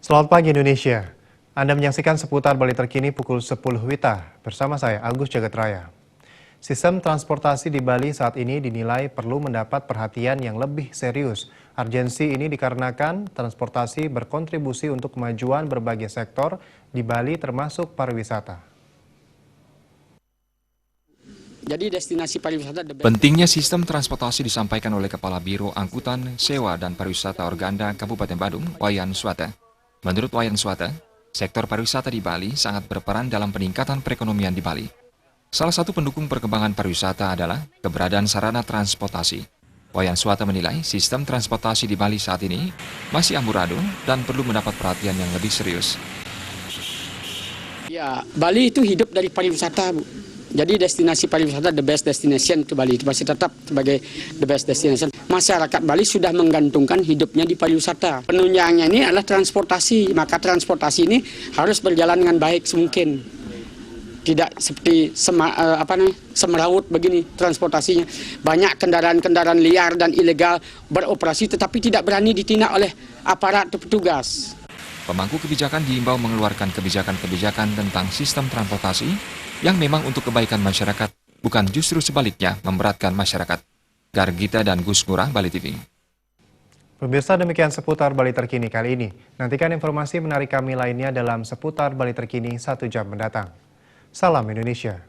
Selamat pagi Indonesia. Anda menyaksikan seputar Bali terkini pukul 10 WITA bersama saya Agus Jagatraya. Sistem transportasi di Bali saat ini dinilai perlu mendapat perhatian yang lebih serius. Urgensi ini dikarenakan transportasi berkontribusi untuk kemajuan berbagai sektor di Bali termasuk pariwisata. Jadi destinasi pariwisata Pentingnya sistem transportasi disampaikan oleh Kepala Biro Angkutan, Sewa dan Pariwisata Organda Kabupaten Badung, Wayan Swata. Menurut Wayan Swata, sektor pariwisata di Bali sangat berperan dalam peningkatan perekonomian di Bali. Salah satu pendukung perkembangan pariwisata adalah keberadaan sarana transportasi. Wayan Swata menilai sistem transportasi di Bali saat ini masih amburadul dan perlu mendapat perhatian yang lebih serius. Ya, Bali itu hidup dari pariwisata, Bu. Jadi destinasi pariwisata the best destination to Bali itu masih tetap sebagai the best destination. Masyarakat Bali sudah menggantungkan hidupnya di pariwisata. Penunjangnya ini adalah transportasi, maka transportasi ini harus berjalan dengan baik semungkin. Tidak seperti semeraut begini transportasinya. Banyak kendaraan-kendaraan liar dan ilegal beroperasi tetapi tidak berani ditindak oleh aparat petugas. Pemangku kebijakan diimbau mengeluarkan kebijakan-kebijakan tentang sistem transportasi yang memang untuk kebaikan masyarakat, bukan justru sebaliknya memberatkan masyarakat. Gargita dan Gus Ngurah, Bali TV. Pemirsa, demikian seputar Bali terkini kali ini. Nantikan informasi menarik kami lainnya dalam seputar Bali terkini 1 jam mendatang. Salam Indonesia.